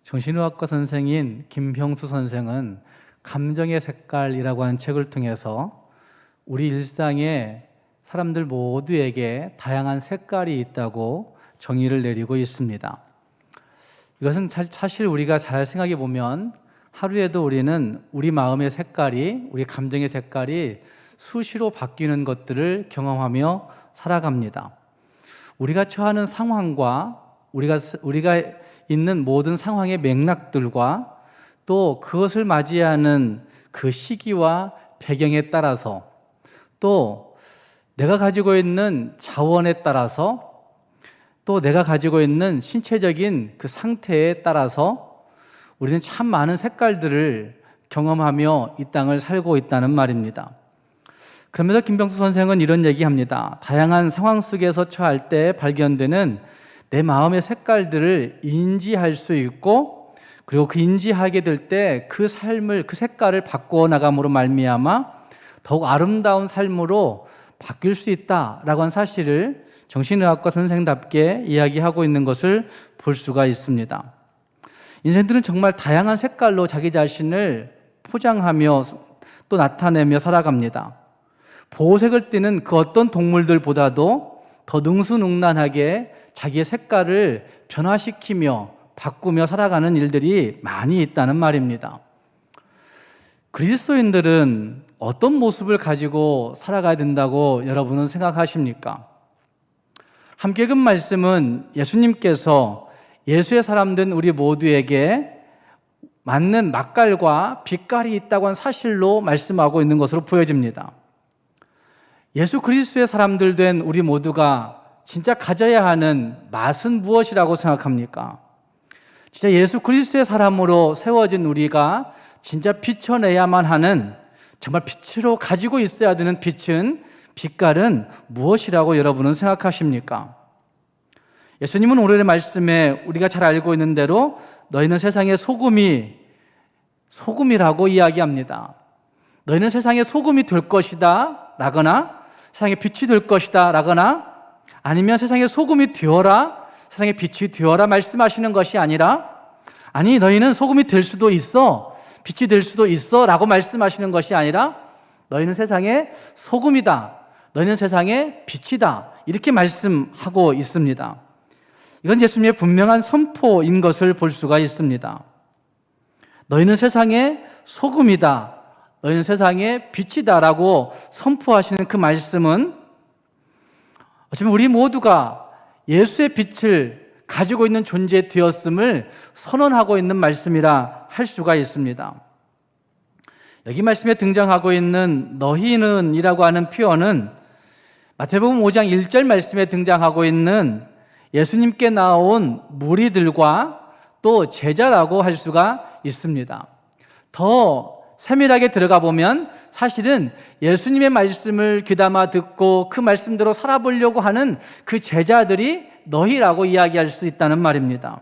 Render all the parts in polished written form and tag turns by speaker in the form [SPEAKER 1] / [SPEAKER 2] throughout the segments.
[SPEAKER 1] 정신의학과 선생인 김병수 선생은 감정의 색깔이라고 하는 책을 통해서 우리 일상에 사람들 모두에게 다양한 색깔이 있다고 정의를 내리고 있습니다. 이것은 사실 우리가 잘 생각해 보면 하루에도 우리는 우리 마음의 색깔이, 우리 감정의 색깔이 수시로 바뀌는 것들을 경험하며 살아갑니다. 우리가 처하는 상황과 우리가 있는 모든 상황의 맥락들과 또 그것을 맞이하는 그 시기와 배경에 따라서 또 내가 가지고 있는 자원에 따라서 또 내가 가지고 있는 신체적인 그 상태에 따라서 우리는 참 많은 색깔들을 경험하며 이 땅을 살고 있다는 말입니다. 그러면서 김병수 선생은 이런 얘기합니다. 다양한 상황 속에서 처할 때 발견되는 내 마음의 색깔들을 인지할 수 있고, 그리고 그 인지하게 될 때 그 삶을, 그 색깔을 바꾸어 나감으로 말미암아 더욱 아름다운 삶으로 바뀔 수 있다라고 하는 사실을 정신의학과 선생답게 이야기하고 있는 것을 볼 수가 있습니다. 인생들은 정말 다양한 색깔로 자기 자신을 포장하며 또 나타내며 살아갑니다. 보호색을 띠는 그 어떤 동물들보다도 더 능수능란하게 자기의 색깔을 변화시키며 바꾸며 살아가는 일들이 많이 있다는 말입니다. 그리스도인들은 어떤 모습을 가지고 살아가야 된다고 여러분은 생각하십니까? 함께 읽은 말씀은 예수님께서 예수의 사람 된 우리 모두에게 맞는 맛깔과 빛깔이 있다고 한 사실로 말씀하고 있는 것으로 보여집니다. 예수 그리스도의 사람들 된 우리 모두가 진짜 가져야 하는 맛은 무엇이라고 생각합니까? 진짜 예수 그리스도의 사람으로 세워진 우리가 진짜 비춰내야만 하는, 정말 빛으로 가지고 있어야 되는 빛깔은 무엇이라고 여러분은 생각하십니까? 예수님은 오늘의 말씀에 우리가 잘 알고 있는 대로 너희는 세상의 소금이라고 이야기합니다. 너희는 세상의 소금이 될 것이다 라거나 세상의 빛이 될 것이다 라거나 아니면 세상의 소금이 되어라, 세상의 빛이 되어라 말씀하시는 것이 아니라, 아니 너희는 소금이 될 수도 있어, 빛이 될 수도 있어 라고 말씀하시는 것이 아니라 너희는 세상의 소금이다, 너희는 세상의 빛이다, 이렇게 말씀하고 있습니다. 이건 예수님의 분명한 선포인 것을 볼 수가 있습니다. 너희는 세상의 소금이다, 너희는 세상의 빛이다 라고 선포하시는 그 말씀은 어쩌면 우리 모두가 예수의 빛을 가지고 있는 존재 되었음을 선언하고 있는 말씀이라 할 수가 있습니다. 여기 말씀에 등장하고 있는 너희는 이라고 하는 표현은 마태복음 5장 1절 말씀에 등장하고 있는 예수님께 나온 무리들과 또 제자라고 할 수가 있습니다. 더 세밀하게 들어가 보면 사실은 예수님의 말씀을 귀담아 듣고 그 말씀대로 살아보려고 하는 그 제자들이 너희라고 이야기할 수 있다는 말입니다.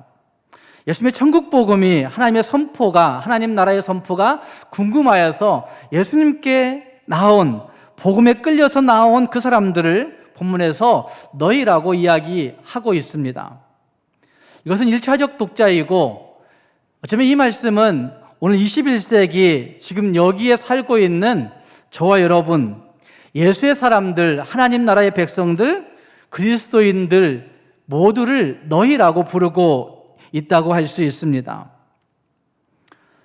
[SPEAKER 1] 예수님의 천국 복음이, 하나님의 선포가, 하나님 나라의 선포가 궁금하여서 예수님께 나온, 복음에 끌려서 나온 그 사람들을 본문에서 너희라고 이야기하고 있습니다. 이것은 1차적 독자이고, 어쩌면 이 말씀은 오늘 21세기 지금 여기에 살고 있는 저와 여러분, 예수의 사람들, 하나님 나라의 백성들, 그리스도인들 모두를 너희라고 부르고 있다고 할 수 있습니다.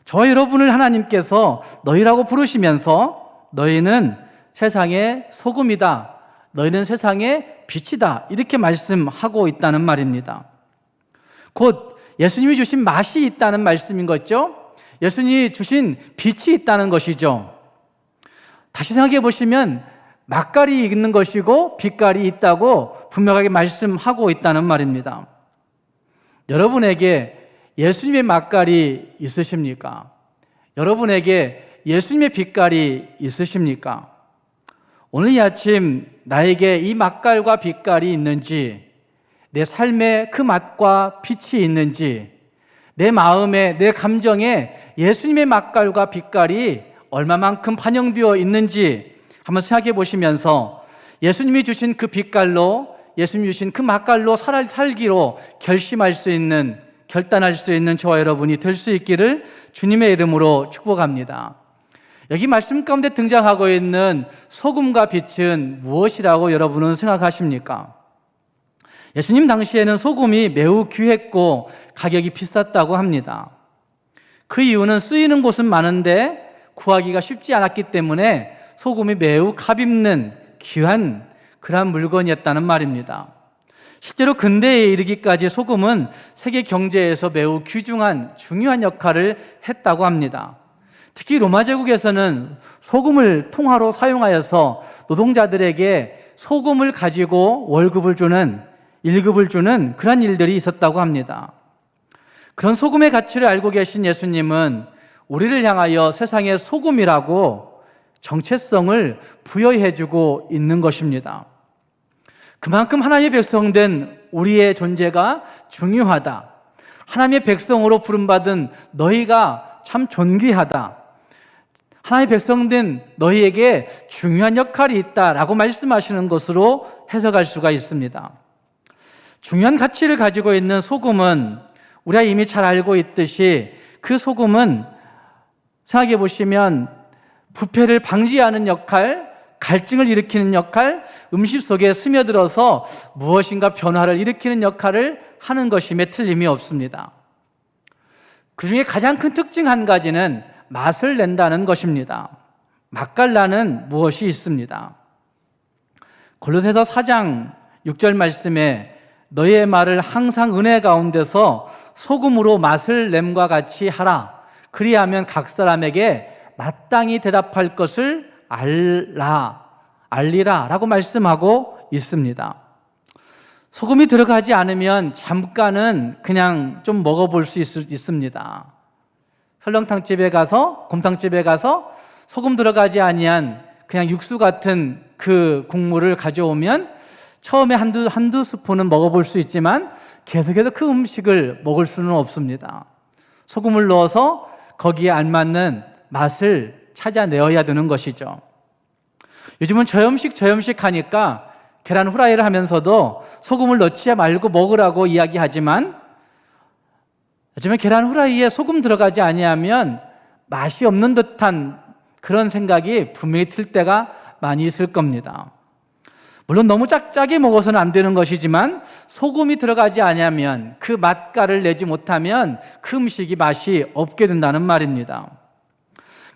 [SPEAKER 1] 저와 여러분을 하나님께서 너희라고 부르시면서 너희는 세상의 소금이다, 너희는 세상의 빛이다, 이렇게 말씀하고 있다는 말입니다. 곧 예수님이 주신 맛이 있다는 말씀인 거죠. 예수님이 주신 빛이 있다는 것이죠. 다시 생각해 보시면 맛깔이 있는 것이고 빛깔이 있다고 분명하게 말씀하고 있다는 말입니다. 여러분에게 예수님의 맛깔이 있으십니까? 여러분에게 예수님의 빛깔이 있으십니까? 오늘 이 아침 나에게 이 맛깔과 빛깔이 있는지, 내 삶에 그 맛과 빛이 있는지, 내 마음에, 내 감정에 예수님의 맛깔과 빛깔이 얼마만큼 반영되어 있는지 한번 생각해 보시면서 예수님이 주신 그 빛깔로, 예수님이 주신 그 맛깔로 살기로 결심할 수 있는 결단할 수 있는 저와 여러분이 될 수 있기를 주님의 이름으로 축복합니다. 여기 말씀 가운데 등장하고 있는 소금과 빛은 무엇이라고 여러분은 생각하십니까? 예수님 당시에는 소금이 매우 귀했고 가격이 비쌌다고 합니다. 그 이유는 쓰이는 곳은 많은데 구하기가 쉽지 않았기 때문에 소금이 매우 값있는 귀한 그러한 물건이었다는 말입니다. 실제로 근대에 이르기까지 소금은 세계 경제에서 매우 귀중한 중요한 역할을 했다고 합니다. 특히 로마 제국에서는 소금을 통화로 사용하여서 노동자들에게 소금을 가지고 월급을 주는, 일급을 주는 그런 일들이 있었다고 합니다. 그런 소금의 가치를 알고 계신 예수님은 우리를 향하여 세상의 소금이라고 정체성을 부여해주고 있는 것입니다. 그만큼 하나님의 백성된 우리의 존재가 중요하다. 하나님의 백성으로 부름받은 너희가 참 존귀하다. 하나님의 백성된 너희에게 중요한 역할이 있다라고 말씀하시는 것으로 해석할 수가 있습니다. 중요한 가치를 가지고 있는 소금은 우리가 이미 잘 알고 있듯이 그 소금은 생각해 보시면 부패를 방지하는 역할, 갈증을 일으키는 역할, 음식 속에 스며들어서 무엇인가 변화를 일으키는 역할을 하는 것임에 틀림이 없습니다. 그 중에 가장 큰 특징 한 가지는 맛을 낸다는 것입니다. 맛깔나는 무엇이 있습니다. 골로새서 4장 6절 말씀에 너희의 말을 항상 은혜 가운데서 소금으로 맛을 냄과 같이 하라. 그리하면 각 사람에게 마땅히 대답할 것을 알리라 라고 말씀하고 있습니다. 소금이 들어가지 않으면 잠깐은 그냥 좀 먹어볼 수 있습니다. 설렁탕집에 가서, 곰탕집에 가서 소금 들어가지 아니한 그냥 육수 같은 그 국물을 가져오면 처음에 한두 스푼은 먹어볼 수 있지만 계속해서 그 음식을 먹을 수는 없습니다. 소금을 넣어서 거기에 알맞는 맛을 찾아내어야 되는 것이죠. 요즘은 저염식 하니까 계란 후라이를 하면서도 소금을 넣지 말고 먹으라고 이야기하지만 요즘에 계란 후라이에 소금 들어가지 아니하면 맛이 없는 듯한 그런 생각이 분명히 들 때가 많이 있을 겁니다. 물론 너무 짜게 먹어서는 안 되는 것이지만 소금이 들어가지 아니하면 그 맛깔을 내지 못하면 그 음식이 맛이 없게 된다는 말입니다.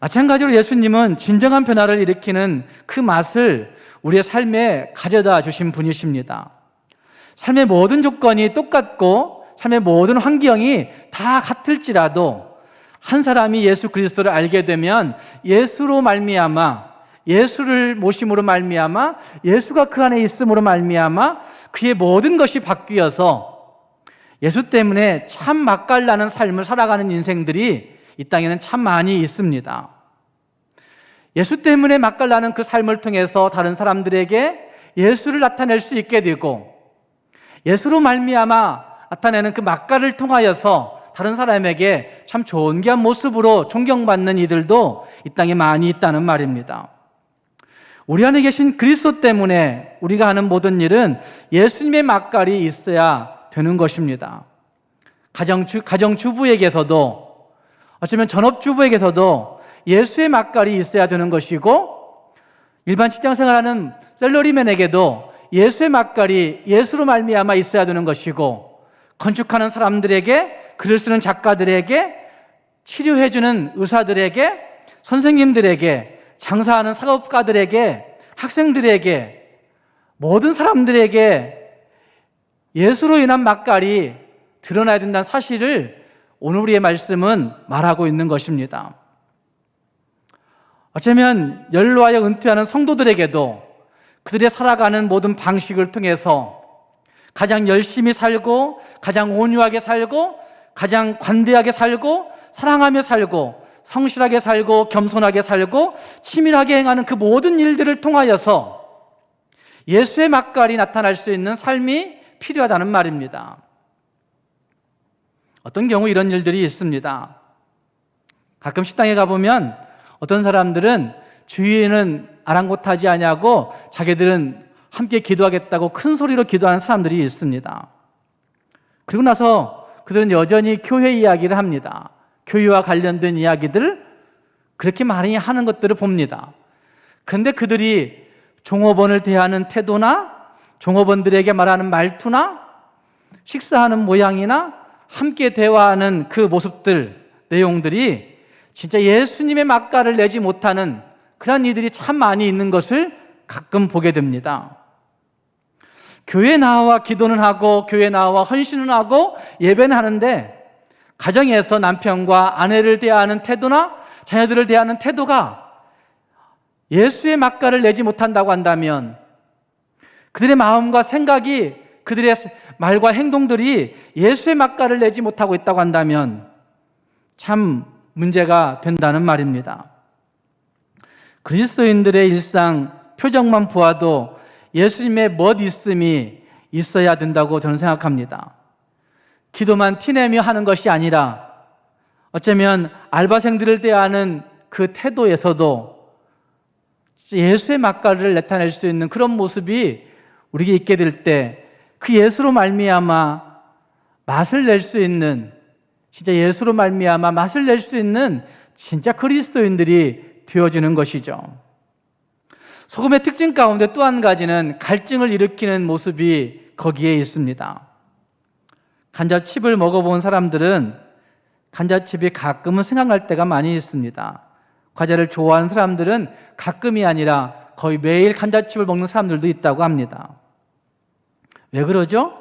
[SPEAKER 1] 마찬가지로 예수님은 진정한 변화를 일으키는 그 맛을 우리의 삶에 가져다 주신 분이십니다. 삶의 모든 조건이 똑같고 삶의 모든 환경이 다 같을지라도 한 사람이 예수 그리스도를 알게 되면 예수로 말미암아, 예수를 모심으로 말미암아, 예수가 그 안에 있음으로 말미암아 그의 모든 것이 바뀌어서 예수 때문에 참 맛깔나는 삶을 살아가는 인생들이 이 땅에는 참 많이 있습니다. 예수 때문에 맛깔나는 그 삶을 통해서 다른 사람들에게 예수를 나타낼 수 있게 되고 예수로 말미암아 나타내는 그 맛깔을 통하여서 다른 사람에게 참 존귀한 모습으로 존경받는 이들도 이 땅에 많이 있다는 말입니다. 우리 안에 계신 그리스도 때문에 우리가 하는 모든 일은 예수님의 맛깔이 있어야 되는 것입니다. 가정주부에게서도 어쩌면 전업주부에게서도 예수의 맛깔이 있어야 되는 것이고 일반 직장생활하는 셀러리맨에게도 예수의 맛깔이 예수로 말미암아 있어야 되는 것이고 건축하는 사람들에게, 글을 쓰는 작가들에게, 치료해주는 의사들에게, 선생님들에게, 장사하는 사업가들에게, 학생들에게, 모든 사람들에게 예수로 인한 맛깔이 드러나야 된다는 사실을 오늘 우리의 말씀은 말하고 있는 것입니다. 어쩌면 연로하여 은퇴하는 성도들에게도 그들의 살아가는 모든 방식을 통해서 가장 열심히 살고 가장 온유하게 살고 가장 관대하게 살고 사랑하며 살고 성실하게 살고 겸손하게 살고 치밀하게 행하는 그 모든 일들을 통하여서 예수의 맛깔이 나타날 수 있는 삶이 필요하다는 말입니다. 어떤 경우 이런 일들이 있습니다. 가끔 식당에 가보면 어떤 사람들은 주위에는 아랑곳하지 아니하고 자기들은 함께 기도하겠다고 큰 소리로 기도하는 사람들이 있습니다. 그리고 나서 그들은 여전히 교회 이야기를 합니다. 교회와 관련된 이야기들 그렇게 많이 하는 것들을 봅니다. 그런데 그들이 종업원을 대하는 태도나 종업원들에게 말하는 말투나 식사하는 모양이나 함께 대화하는 그 모습들, 내용들이 진짜 예수님의 맛깔을 내지 못하는 그런 이들이 참 많이 있는 것을 가끔 보게 됩니다. 교회에 나와 기도는 하고 교회에 나와 헌신은 하고 예배는 하는데 가정에서 남편과 아내를 대하는 태도나 자녀들을 대하는 태도가 예수의 맛깔을 내지 못한다고 한다면, 그들의 마음과 생각이, 그들의 말과 행동들이 예수의 맛깔을 내지 못하고 있다고 한다면 참 문제가 된다는 말입니다. 그리스도인들의 일상 표정만 보아도 예수님의 멋있음이 있어야 된다고 저는 생각합니다. 기도만 티내며 하는 것이 아니라 어쩌면 알바생들을 대하는 그 태도에서도 예수의 맛깔을 나타낼 수 있는 그런 모습이 우리에게 있게 될 때 그 예수로 말미암아 맛을 낼 수 있는, 진짜 예수로 말미암아 맛을 낼 수 있는 진짜 그리스도인들이 되어지는 것이죠. 소금의 특징 가운데 또 한 가지는 갈증을 일으키는 모습이 거기에 있습니다. 감자칩을 먹어본 사람들은 감자칩이 가끔은 생각날 때가 많이 있습니다. 과자를 좋아하는 사람들은 가끔이 아니라 거의 매일 감자칩을 먹는 사람들도 있다고 합니다. 왜 그러죠?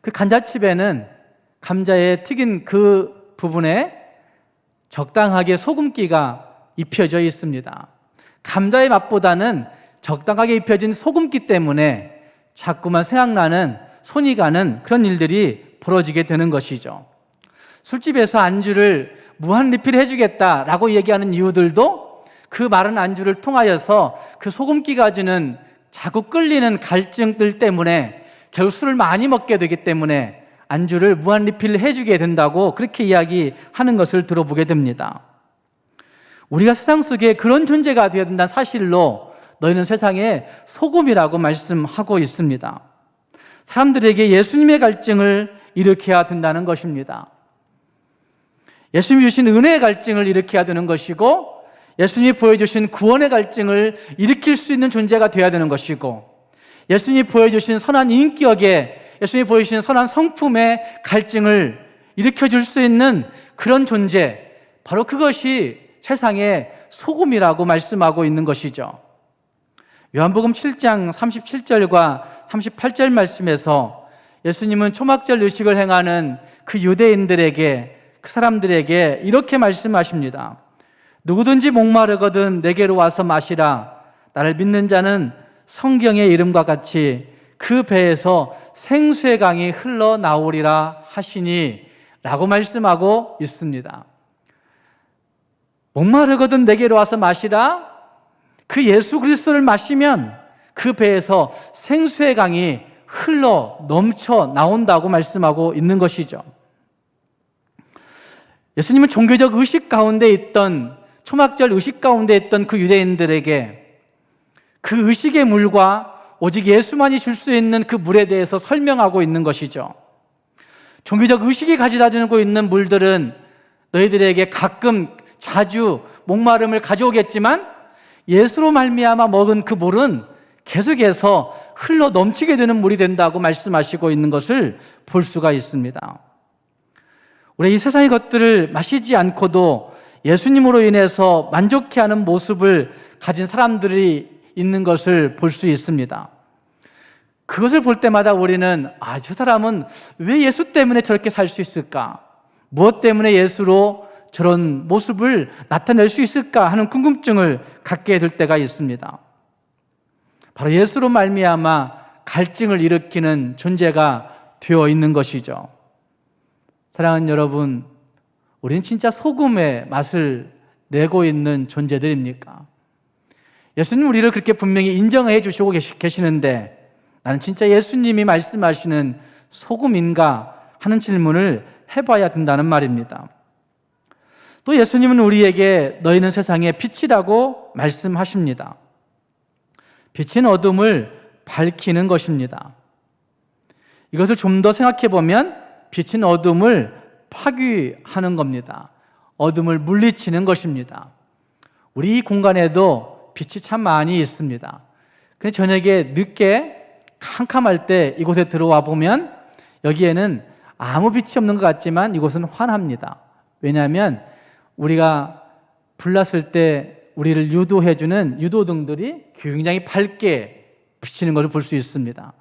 [SPEAKER 1] 그 감자칩에는 감자에 튀긴 그 부분에 적당하게 소금기가 입혀져 있습니다. 감자의 맛보다는 적당하게 입혀진 소금기 때문에 자꾸만 생각나는, 손이 가는 그런 일들이 벌어지게 되는 것이죠. 술집에서 안주를 무한 리필 해주겠다라고 얘기하는 이유들도 그 마른 안주를 통하여서 그 소금기가 주는 자꾸 끌리는 갈증들 때문에 결국 술을 많이 먹게 되기 때문에 안주를 무한 리필 해주게 된다고 그렇게 이야기하는 것을 들어보게 됩니다. 우리가 세상 속에 그런 존재가 되어야 된다는 사실로 너희는 세상의 소금이라고 말씀하고 있습니다. 사람들에게 예수님의 갈증을 일으켜야 된다는 것입니다. 예수님이 주신 은혜의 갈증을 일으켜야 되는 것이고, 예수님이 보여주신 구원의 갈증을 일으킬 수 있는 존재가 되어야 되는 것이고, 예수님이 보여주신 선한 인격에, 예수님이 보여주신 선한 성품의 갈증을 일으켜줄 수 있는 그런 존재, 바로 그것이 세상의 소금이라고 말씀하고 있는 것이죠. 요한복음 7장 37절과 38절 말씀에서 예수님은 초막절 의식을 행하는 그 유대인들에게, 그 사람들에게 이렇게 말씀하십니다. 누구든지 목마르거든 내게로 와서 마시라. 나를 믿는 자는 성경의 이름과 같이 그 배에서 생수의 강이 흘러나오리라 하시니 라고 말씀하고 있습니다. 목마르거든 내게로 와서 마시라. 그 예수 그리스도를 마시면 그 배에서 생수의 강이 흘러 넘쳐 나온다고 말씀하고 있는 것이죠. 예수님은 종교적 의식 가운데 있던, 초막절 의식 가운데 있던 그 유대인들에게 그 의식의 물과 오직 예수만이 줄 수 있는 그 물에 대해서 설명하고 있는 것이죠. 종교적 의식이 가져다 주고 있는 물들은 너희들에게 가끔 자주 목마름을 가져오겠지만 예수로 말미암아 먹은 그 물은 계속해서 흘러 넘치게 되는 물이 된다고 말씀하시고 있는 것을 볼 수가 있습니다. 우리 이 세상의 것들을 마시지 않고도 예수님으로 인해서 만족해하는 모습을 가진 사람들이 있는 것을 볼 수 있습니다. 그것을 볼 때마다 우리는 저 사람은 왜 예수 때문에 저렇게 살 수 있을까? 무엇 때문에 예수로 저런 모습을 나타낼 수 있을까 하는 궁금증을 갖게 될 때가 있습니다. 바로 예수로 말미암아 갈증을 일으키는 존재가 되어 있는 것이죠. 사랑하는 여러분, 우리는 진짜 소금의 맛을 내고 있는 존재들입니까? 예수님 우리를 그렇게 분명히 인정해 주시고 계시는데 나는 진짜 예수님이 말씀하시는 소금인가 하는 질문을 해봐야 된다는 말입니다. 또 예수님은 우리에게 너희는 세상의 빛이라고 말씀하십니다. 빛은 어둠을 밝히는 것입니다. 이것을 좀 더 생각해 보면 빛은 어둠을 파괴하는 겁니다. 어둠을 물리치는 것입니다. 우리 이 공간에도 빛이 참 많이 있습니다. 근데 저녁에 늦게 캄캄할 때 이곳에 들어와 보면 여기에는 아무 빛이 없는 것 같지만 이곳은 환합니다. 왜냐하면 우리가 불났을 때 우리를 유도해주는 유도등들이 굉장히 밝게 비치는 것을 볼 수 있습니다.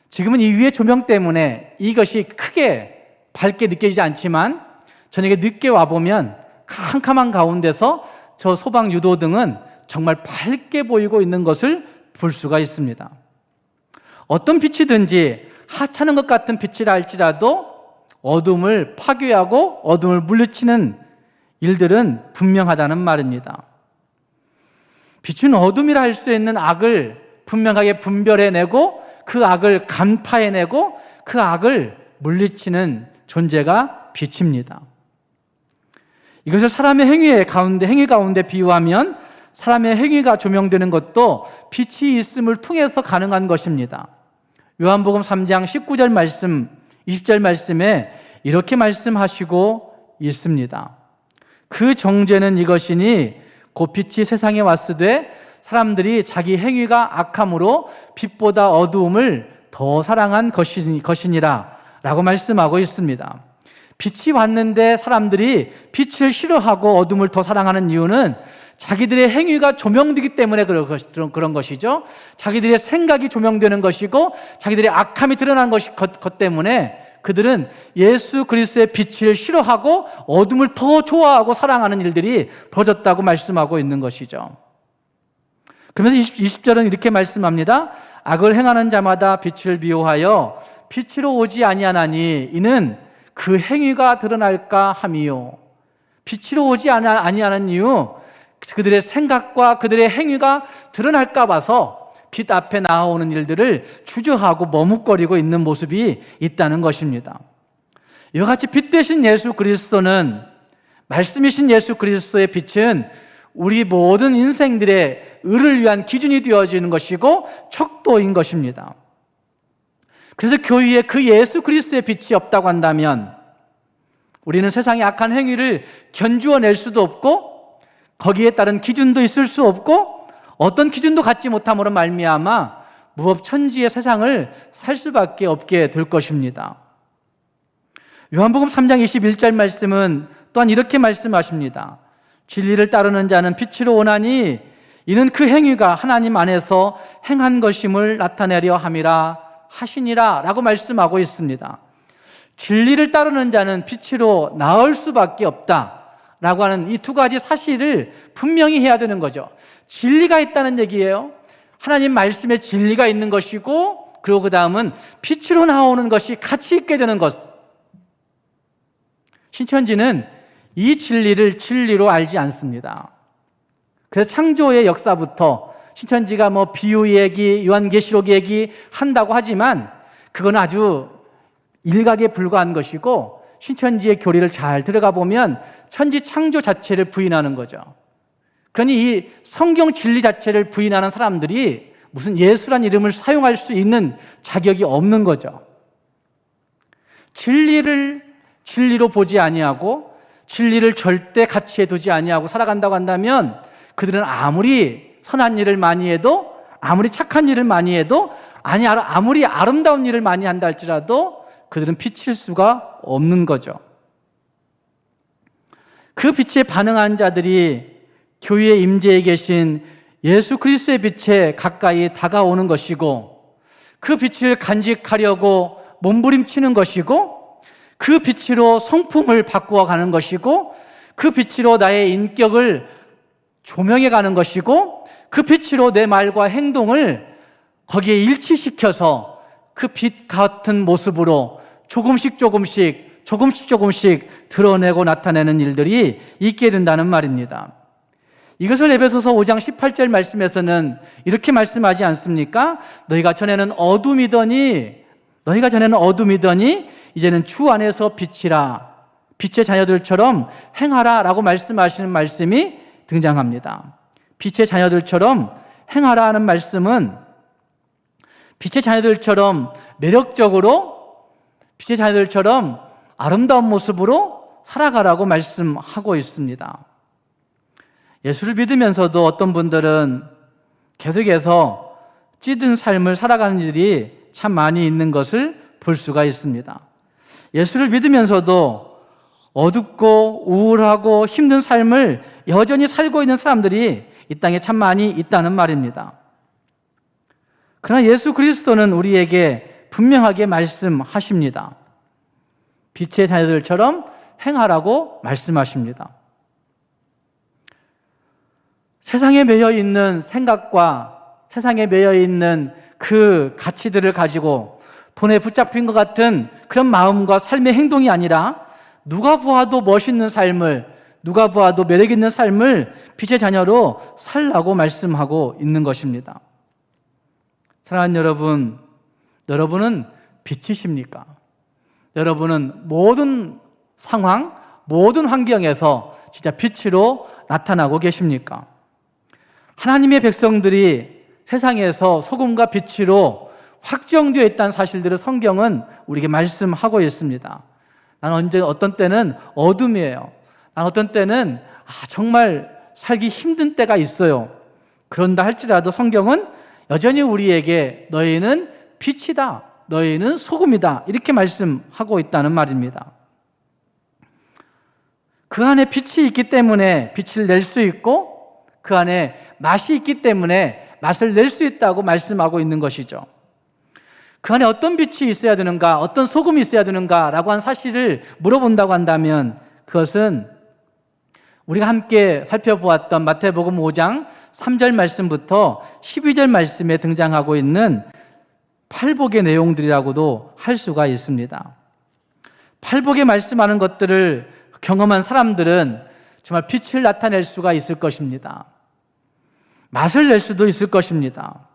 [SPEAKER 1] 지금은 이 위의 조명 때문에 이것이 크게 밝게 느껴지지 않지만 저녁에 늦게 와보면 캄캄한 가운데서 저 소방 유도등은 정말 밝게 보이고 있는 것을 볼 수가 있습니다. 어떤 빛이든지 하찮은 것 같은 빛이라 할지라도 어둠을 파괴하고 어둠을 물리치는 일들은 분명하다는 말입니다. 빛은 어둠이라 할 수 있는 악을 분명하게 분별해내고 그 악을 간파해내고 그 악을 물리치는 존재가 빛입니다. 이것을 사람의 행위 가운데 비유하면 사람의 행위가 조명되는 것도 빛이 있음을 통해서 가능한 것입니다. 요한복음 3장 19절 말씀, 20절 말씀에 이렇게 말씀하시고 있습니다. 그 정죄는 이것이니 곧 빛이 세상에 왔으되 사람들이 자기 행위가 악함으로 빛보다 어두움을 더 사랑한 것이니라 라고 말씀하고 있습니다. 빛이 왔는데 사람들이 빛을 싫어하고 어둠을 더 사랑하는 이유는 자기들의 행위가 조명되기 때문에 그런 것이죠. 자기들의 생각이 조명되는 것이고 자기들의 악함이 드러난 것 때문에 그들은 예수 그리스도의 빛을 싫어하고 어둠을 더 좋아하고 사랑하는 일들이 벌어졌다고 말씀하고 있는 것이죠. 그러면서 20절은 이렇게 말씀합니다. 악을 행하는 자마다 빛을 미워하여 빛으로 오지 아니하나니 이는 그 행위가 드러날까 함이요. 빛으로 오지 아니하는 이유, 그들의 생각과 그들의 행위가 드러날까 봐서 빛 앞에 나오는 일들을 주저하고 머뭇거리고 있는 모습이 있다는 것입니다. 이와 같이 빛 되신 예수 그리스도는, 말씀이신 예수 그리스도의 빛은 우리 모든 인생들의 의를 위한 기준이 되어지는 것이고 척도인 것입니다. 그래서 교회에 그 예수 그리스도의 빛이 없다고 한다면 우리는 세상의 악한 행위를 견주어낼 수도 없고 거기에 따른 기준도 있을 수 없고 어떤 기준도 갖지 못함으로 말미암아 무법천지의 세상을 살 수밖에 없게 될 것입니다. 요한복음 3장 21절 말씀은 또한 이렇게 말씀하십니다. 진리를 따르는 자는 빛으로 오나니 이는 그 행위가 하나님 안에서 행한 것임을 나타내려 함이라 하시니라 라고 말씀하고 있습니다. 진리를 따르는 자는 빛으로 나을 수밖에 없다 라고 하는 이 두 가지 사실을 분명히 해야 되는 거죠. 진리가 있다는 얘기예요. 하나님 말씀에 진리가 있는 것이고 그리고 그 다음은 빛으로 나오는 것이 같이 있게 되는 것. 신천지는 이 진리를 진리로 알지 않습니다. 그래서 창조의 역사부터 신천지가 비유 얘기, 요한계시록 얘기 한다고 하지만 그건 아주 일각에 불과한 것이고 신천지의 교리를 잘 들어가 보면 천지 창조 자체를 부인하는 거죠. 그러니 이 성경 진리 자체를 부인하는 사람들이 무슨 예수란 이름을 사용할 수 있는 자격이 없는 거죠. 진리를 진리로 보지 아니하고 진리를 절대 가치에 두지 아니하고 살아간다고 한다면 그들은 아무리 선한 일을 많이 해도 아무리 착한 일을 많이 해도 아무리 아름다운 일을 많이 한다 할지라도 그들은 빛일 수가 없는 거죠. 그 빛에 반응한 자들이 교회의 임재에 계신 예수 그리스도의 빛에 가까이 다가오는 것이고 그 빛을 간직하려고 몸부림치는 것이고 그 빛으로 성품을 바꾸어 가는 것이고 그 빛으로 나의 인격을 조명해 가는 것이고 그 빛으로 내 말과 행동을 거기에 일치시켜서 그 빛 같은 모습으로 조금씩 드러내고 나타내는 일들이 있게 된다는 말입니다. 이것을 에베소서 5장 18절 말씀에서는 이렇게 말씀하지 않습니까? 너희가 전에는 어둠이더니 이제는 주 안에서 빛이라 빛의 자녀들처럼 행하라 라고 말씀하시는 말씀이 등장합니다. 빛의 자녀들처럼 행하라 하는 말씀은 빛의 자녀들처럼 매력적으로 빛의 자녀들처럼 아름다운 모습으로 살아가라고 말씀하고 있습니다. 예수를 믿으면서도 어떤 분들은 계속해서 찌든 삶을 살아가는 일이 참 많이 있는 것을 볼 수가 있습니다. 예수를 믿으면서도 어둡고 우울하고 힘든 삶을 여전히 살고 있는 사람들이 이 땅에 참 많이 있다는 말입니다. 그러나 예수 그리스도는 우리에게 분명하게 말씀하십니다. 빛의 자녀들처럼 행하라고 말씀하십니다. 세상에 매여 있는 생각과 세상에 매여 있는 그 가치들을 가지고 돈에 붙잡힌 것 같은 그런 마음과 삶의 행동이 아니라 누가 보아도 멋있는 삶을, 누가 보아도 매력 있는 삶을 빛의 자녀로 살라고 말씀하고 있는 것입니다. 사랑하는 여러분, 여러분은 빛이십니까? 여러분은 모든 상황, 모든 환경에서 진짜 빛으로 나타나고 계십니까? 하나님의 백성들이 세상에서 소금과 빛으로 확정되어 있다는 사실들을 성경은 우리에게 말씀하고 있습니다. 나는 어떤 때는 어둠이에요. 난 어떤 때는 정말 살기 힘든 때가 있어요. 그런다 할지라도 성경은 여전히 우리에게 너희는 빛이다, 너희는 소금이다, 이렇게 말씀하고 있다는 말입니다. 그 안에 빛이 있기 때문에 빛을 낼 수 있고 그 안에 맛이 있기 때문에 맛을 낼 수 있다고 말씀하고 있는 것이죠. 그 안에 어떤 빛이 있어야 되는가, 어떤 소금이 있어야 되는가 라고 한 사실을 물어본다고 한다면 그것은 우리가 함께 살펴보았던 마태복음 5장 3절 말씀부터 12절 말씀에 등장하고 있는 팔복의 내용들이라고도 할 수가 있습니다. 팔복에 말씀하는 것들을 경험한 사람들은 정말 빛을 나타낼 수가 있을 것입니다. 맛을 낼 수도 있을 것입니다.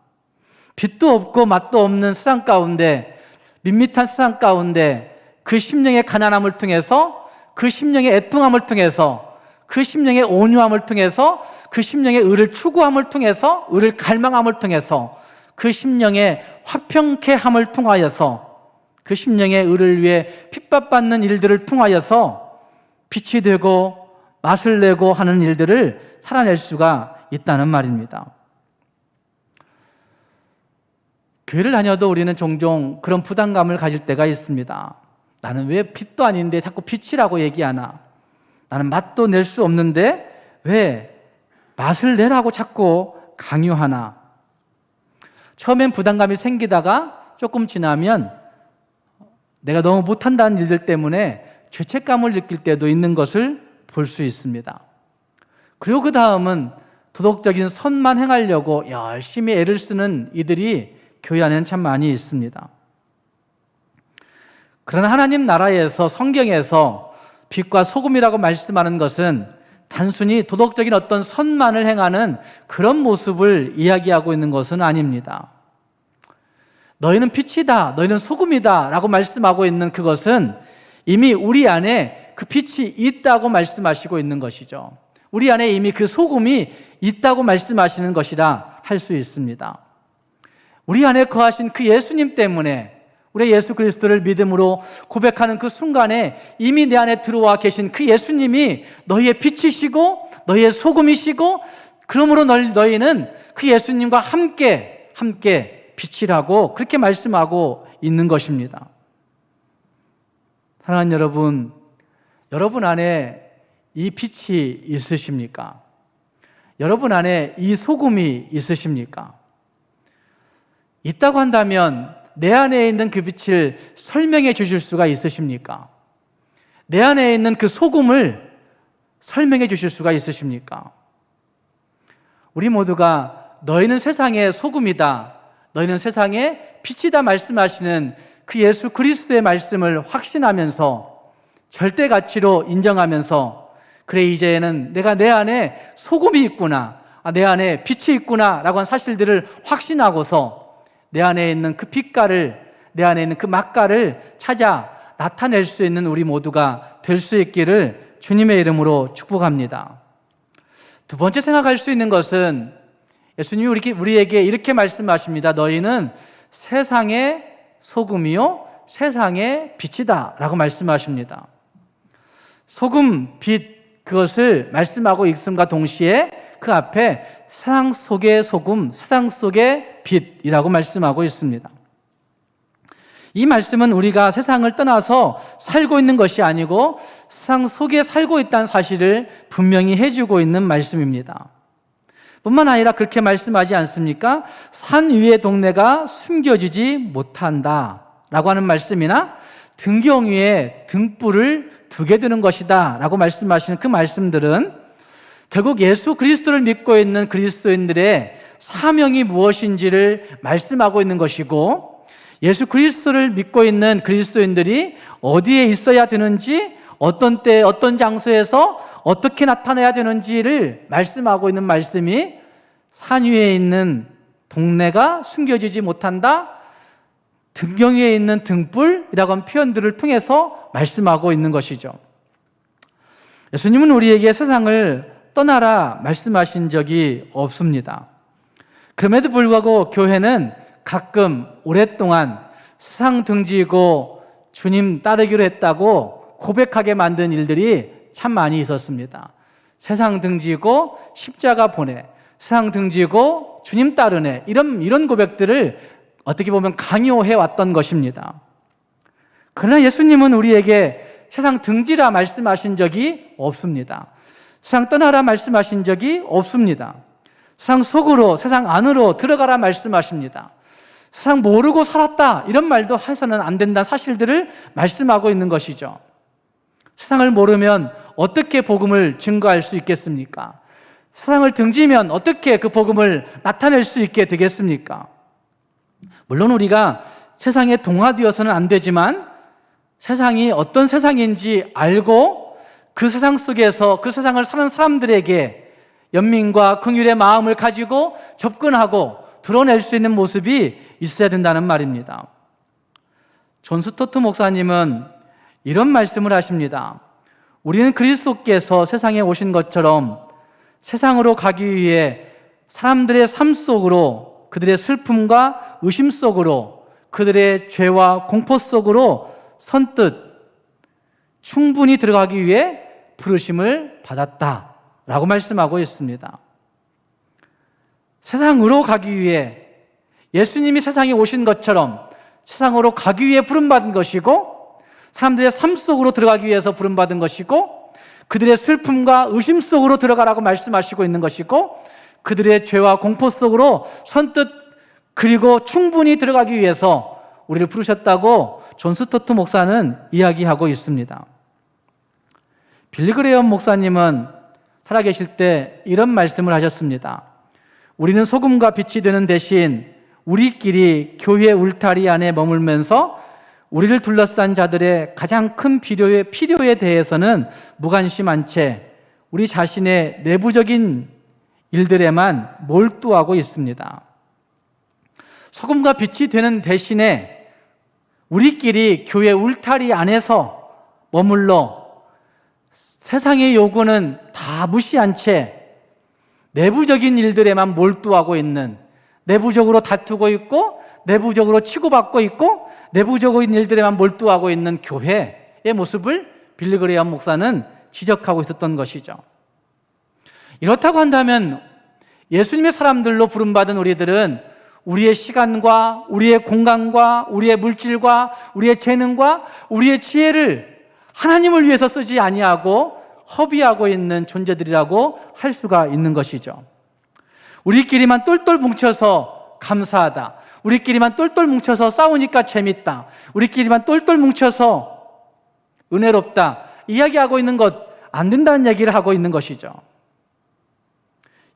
[SPEAKER 1] 빛도 없고 맛도 없는 세상 가운데, 밋밋한 세상 가운데 그 심령의 가난함을 통해서, 그 심령의 애통함을 통해서, 그 심령의 온유함을 통해서, 그 심령의 의를 추구함을 통해서, 의를 갈망함을 통해서, 그 심령의 화평케 함을 통하여서, 그 심령의 의를 위해 핍박받는 일들을 통하여서 빛이 되고 맛을 내고 하는 일들을 살아낼 수가 있다는 말입니다. 교회를 다녀도 우리는 종종 그런 부담감을 가질 때가 있습니다. 나는 왜 빛도 아닌데 자꾸 빛이라고 얘기하나? 나는 맛도 낼 수 없는데 왜 맛을 내라고 자꾸 강요하나? 처음엔 부담감이 생기다가 조금 지나면 내가 너무 못한다는 일들 때문에 죄책감을 느낄 때도 있는 것을 볼 수 있습니다. 그리고 그 다음은 도덕적인 선만 행하려고 열심히 애를 쓰는 이들이 교회 안에는 참 많이 있습니다. 그러나 하나님 나라에서, 성경에서 빛과 소금이라고 말씀하는 것은 단순히 도덕적인 어떤 선만을 행하는 그런 모습을 이야기하고 있는 것은 아닙니다. 너희는 빛이다, 너희는 소금이다 라고 말씀하고 있는 그것은 이미 우리 안에 그 빛이 있다고 말씀하시고 있는 것이죠. 우리 안에 이미 그 소금이 있다고 말씀하시는 것이라 할 수 있습니다. 우리 안에 거하신 그 예수님 때문에, 우리 예수 그리스도를 믿음으로 고백하는 그 순간에 이미 내 안에 들어와 계신 그 예수님이 너희의 빛이시고 너희의 소금이시고, 그러므로 너희는 그 예수님과 함께 빛이라고 그렇게 말씀하고 있는 것입니다. 사랑하는 여러분, 여러분 안에 이 빛이 있으십니까? 여러분 안에 이 소금이 있으십니까? 있다고 한다면 내 안에 있는 그 빛을 설명해 주실 수가 있으십니까? 내 안에 있는 그 소금을 설명해 주실 수가 있으십니까? 우리 모두가 너희는 세상의 소금이다, 너희는 세상의 빛이다 말씀하시는 그 예수 그리스도의 말씀을 확신하면서 절대 가치로 인정하면서, 그래 이제는 내가 내 안에 소금이 있구나, 내 안에 빛이 있구나 라고 한 사실들을 확신하고서 내 안에 있는 그 빛깔을, 내 안에 있는 그 맛깔을 찾아 나타낼 수 있는 우리 모두가 될 수 있기를 주님의 이름으로 축복합니다. 두 번째 생각할 수 있는 것은 우리에게 이렇게 말씀하십니다. 너희는 세상의 소금이요 세상의 빛이다 라고 말씀하십니다. 소금, 빛, 그것을 말씀하고 있음과 동시에 그 앞에 세상 속의 소금, 세상 속의 빛이라고 말씀하고 있습니다. 이 말씀은 우리가 세상을 떠나서 살고 있는 것이 아니고 세상 속에 살고 있다는 사실을 분명히 해주고 있는 말씀입니다. 뿐만 아니라 그렇게 말씀하지 않습니까? 산 위의 동네가 숨겨지지 못한다 라고 하는 말씀이나 등경 위에 등불을 두게 되는 것이다 라고 말씀하시는 그 말씀들은 결국 예수 그리스도를 믿고 있는 그리스도인들의 사명이 무엇인지를 말씀하고 있는 것이고, 예수 그리스도를 믿고 있는 그리스도인들이 어디에 있어야 되는지, 어떤 때 어떤 장소에서 어떻게 나타나야 되는지를 말씀하고 있는 말씀이 산 위에 있는 동네가 숨겨지지 못한다, 등경 위에 있는 등불이라고 하는 표현들을 통해서 말씀하고 있는 것이죠. 예수님은 우리에게 세상을 떠나라 말씀하신 적이 없습니다. 그럼에도 불구하고 교회는 가끔 오랫동안 세상 등지고 주님 따르기로 했다고 고백하게 만든 일들이 참 많이 있었습니다. 세상 등지고 십자가 보내, 세상 등지고 주님 따르네, 이런 고백들을 어떻게 보면 강요해 왔던 것입니다. 그러나 예수님은 우리에게 세상 등지라 말씀하신 적이 없습니다. 세상 떠나라 말씀하신 적이 없습니다. 세상 속으로, 세상 안으로 들어가라 말씀하십니다. 세상 모르고 살았다 이런 말도 해서는 안 된다는 사실들을 말씀하고 있는 것이죠. 세상을 모르면 어떻게 복음을 증거할 수 있겠습니까? 세상을 등지면 어떻게 그 복음을 나타낼 수 있게 되겠습니까? 물론 우리가 세상에 동화되어서는 안 되지만 세상이 어떤 세상인지 알고 그 세상 속에서 그 세상을 사는 사람들에게 연민과 긍휼의 마음을 가지고 접근하고 드러낼 수 있는 모습이 있어야 된다는 말입니다. 존 스토트 목사님은 이런 말씀을 하십니다. 우리는 그리스도께서 세상에 오신 것처럼 세상으로 가기 위해 사람들의 삶 속으로, 그들의 슬픔과 의심 속으로, 그들의 죄와 공포 속으로 선뜻 충분히 들어가기 위해 부르심을 받았다라고 말씀하고 있습니다. 세상으로 가기 위해 예수님이 세상에 오신 것처럼 세상으로 가기 위해 부름받은 것이고, 사람들의 삶 속으로 들어가기 위해서 부름받은 것이고, 그들의 슬픔과 의심 속으로 들어가라고 말씀하시고 있는 것이고, 그들의 죄와 공포 속으로 선뜻 그리고 충분히 들어가기 위해서 우리를 부르셨다고 존 스토트 목사는 이야기하고 있습니다. 빌리 그레이엄 목사님은 살아계실 때 이런 말씀을 하셨습니다. 우리는 소금과 빛이 되는 대신 우리끼리 교회 울타리 안에 머물면서 우리를 둘러싼 자들의 가장 큰 필요에 대해서는 무관심한 채 우리 자신의 내부적인 일들에만 몰두하고 있습니다. 소금과 빛이 되는 대신에 우리끼리 교회 울타리 안에서 머물러 세상의 요구는 다 무시한 채 내부적인 일들에만 몰두하고 있는, 내부적으로 다투고 있고 내부적으로 치고받고 있고 내부적인 일들에만 몰두하고 있는 교회의 모습을 빌리 그레이엄 목사는 지적하고 있었던 것이죠. 이렇다고 한다면 예수님의 사람들로 부름받은 우리들은 우리의 시간과 우리의 공간과 우리의 물질과 우리의 재능과 우리의 지혜를 하나님을 위해서 쓰지 아니하고 허비하고 있는 존재들이라고 할 수가 있는 것이죠. 우리끼리만 똘똘 뭉쳐서 감사하다, 우리끼리만 똘똘 뭉쳐서 싸우니까 재밌다, 우리끼리만 똘똘 뭉쳐서 은혜롭다 이야기하고 있는 것 안 된다는 얘기를 하고 있는 것이죠.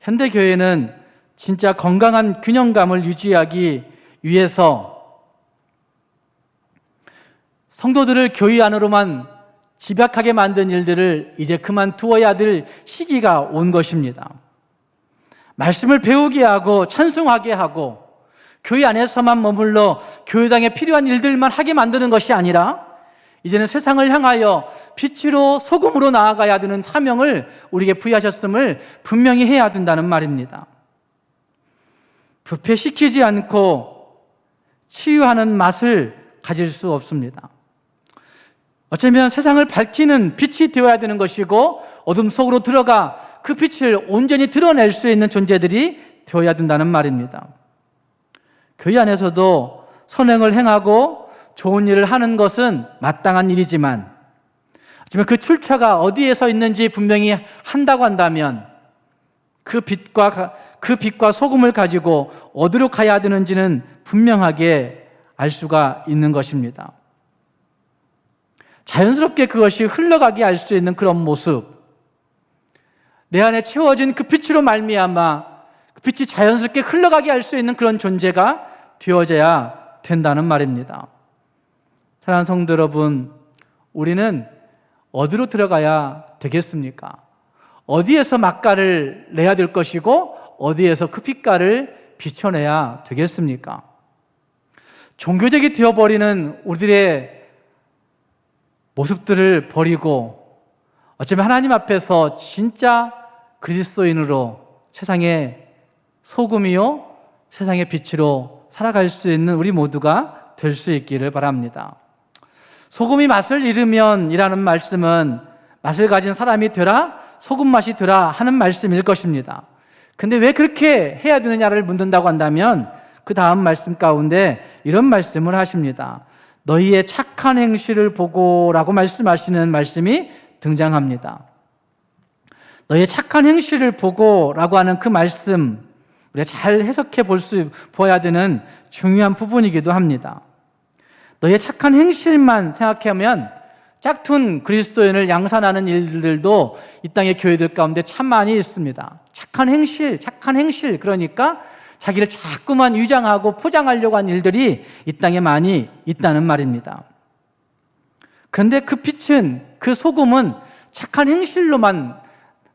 [SPEAKER 1] 현대교회는 진짜 건강한 균형감을 유지하기 위해서 성도들을 교회 안으로만 집약하게 만든 일들을 이제 그만두어야 될 시기가 온 것입니다. 말씀을 배우게 하고 찬송하게 하고 교회 안에서만 머물러 교회당에 필요한 일들만 하게 만드는 것이 아니라 이제는 세상을 향하여 빛으로 소금으로 나아가야 되는 사명을 우리에게 부여하셨음을 분명히 해야 된다는 말입니다. 부패시키지 않고 치유하는 맛을 가질 수 없습니다. 어쩌면 세상을 밝히는 빛이 되어야 되는 것이고 어둠 속으로 들어가 그 빛을 온전히 드러낼 수 있는 존재들이 되어야 된다는 말입니다. 교회 안에서도 선행을 행하고 좋은 일을 하는 것은 마땅한 일이지만 하지만 그 출처가 어디에서 있는지 분명히 한다고 한다면 그 빛과 소금을 가지고 어디로 가야 되는지는 분명하게 알 수가 있는 것입니다. 자연스럽게 그것이 흘러가게 할 수 있는 그런 모습, 내 안에 채워진 그 빛으로 말미암아 그 빛이 자연스럽게 흘러가게 할 수 있는 그런 존재가 되어져야 된다는 말입니다. 사랑하는 성도 여러분, 우리는 어디로 들어가야 되겠습니까? 어디에서 막가를 내야 될 것이고 어디에서 그 빛깔을 비춰내야 되겠습니까? 종교적이 되어버리는 우리들의 모습들을 버리고 어쩌면 하나님 앞에서 진짜 그리스도인으로 세상의 소금이요 세상의 빛으로 살아갈 수 있는 우리 모두가 될 수 있기를 바랍니다. 소금이 맛을 잃으면 이라는 말씀은 맛을 가진 사람이 되라, 소금 맛이 되라 하는 말씀일 것입니다. 근데 왜 그렇게 해야 되느냐를 묻는다고 한다면 그 다음 말씀 가운데 이런 말씀을 하십니다. 너희의 착한 행실을 보고라고 말씀하시는 말씀이 등장합니다. 너희의 착한 행실을 보고라고 하는 그 말씀, 우리가 잘 해석해 보아야 되는 중요한 부분이기도 합니다. 너희의 착한 행실만 생각하면 짝퉁 그리스도인을 양산하는 일들도 이 땅의 교회들 가운데 참 많이 있습니다. 착한 행실, 그러니까 자기를 자꾸만 위장하고 포장하려고 하는 일들이 이 땅에 많이 있다는 말입니다. 그런데 그 빛은, 그 소금은 착한 행실로만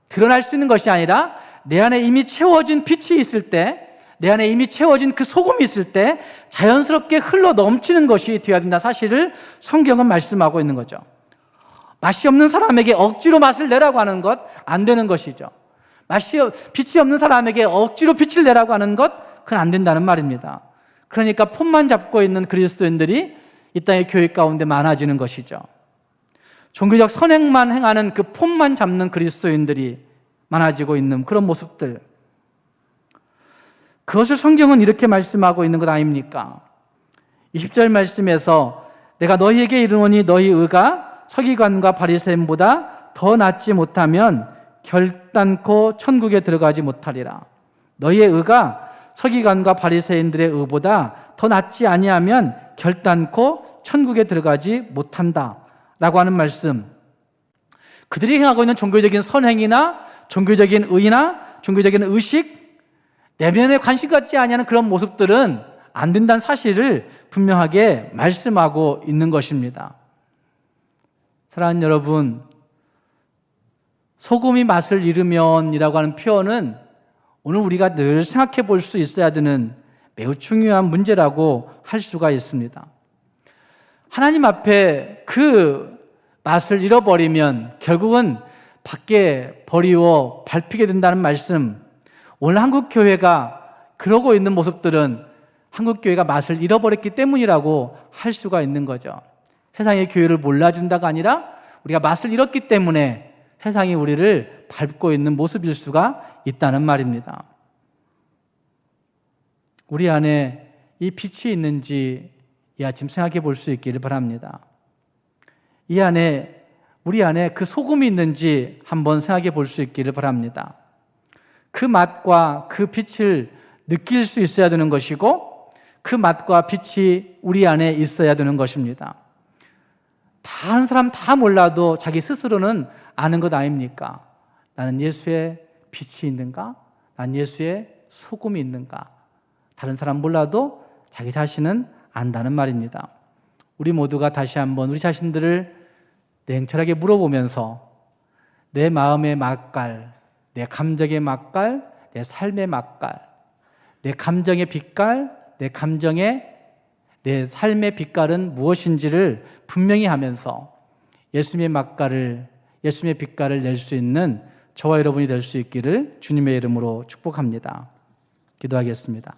[SPEAKER 1] 드러날 수 있는 것이 아니라 내 안에 이미 채워진 빛이 있을 때, 내 안에 이미 채워진 그 소금이 있을 때 자연스럽게 흘러 넘치는 것이 되어야 된다 사실을 성경은 말씀하고 있는 거죠. 맛이 없는 사람에게 억지로 맛을 내라고 하는 것 안 되는 것이죠. 빛이 없는 사람에게 억지로 빛을 내라고 하는 것 그건 안 된다는 말입니다. 그러니까 폰만 잡고 있는 그리스도인들이 이 땅의 교회 가운데 많아지는 것이죠. 종교적 선행만 행하는 그 폰만 잡는 그리스도인들이 많아지고 있는 그런 모습들, 그것을 성경은 이렇게 말씀하고 있는 것 아닙니까? 20절 말씀에서 내가 너희에게 이르노니 너희 의가 서기관과 바리새인보다 더 낫지 못하면 결단코 천국에 들어가지 못하리라. 너희의 의가 서기관과 바리새인들의 의보다 더 낫지 아니하면 결단코 천국에 들어가지 못한다 라고 하는 말씀, 그들이 행하고 있는 종교적인 선행이나 종교적인 의나 종교적인 의식, 내면에 관심 갖지 아니하는 그런 모습들은 안 된다는 사실을 분명하게 말씀하고 있는 것입니다. 사랑하는 여러분, 소금이 맛을 잃으면이라고 하는 표현은 오늘 우리가 늘 생각해 볼 수 있어야 되는 매우 중요한 문제라고 할 수가 있습니다. 하나님 앞에 그 맛을 잃어버리면 결국은 밖에 버리워 밟히게 된다는 말씀, 오늘 한국교회가 그러고 있는 모습들은 한국교회가 맛을 잃어버렸기 때문이라고 할 수가 있는 거죠. 세상의 교회를 몰라준다가 아니라 우리가 맛을 잃었기 때문에 세상이 우리를 밟고 있는 모습일 수가 있다는 말입니다. 우리 안에 이 빛이 있는지 이 아침 생각해 볼 수 있기를 바랍니다. 우리 안에 그 소금이 있는지 한번 생각해 볼 수 있기를 바랍니다. 그 맛과 그 빛을 느낄 수 있어야 되는 것이고 그 맛과 빛이 우리 안에 있어야 되는 것입니다. 다른 사람 다 몰라도 자기 스스로는 아는 것 아닙니까? 나는 예수의 빛이 있는가? 난 예수의 소금이 있는가? 다른 사람 몰라도 자기 자신은 안다는 말입니다. 우리 모두가 다시 한번 우리 자신들을 냉철하게 물어보면서 내 마음의 맛깔, 내 감정의 맛깔, 내 삶의 맛깔, 내 감정의 빛깔, 내 삶의 빛깔은 무엇인지를 분명히 하면서 예수님의 맛깔을, 예수님의 빛깔을 낼 수 있는 저와 여러분이 될 수 있기를 주님의 이름으로 축복합니다. 기도하겠습니다.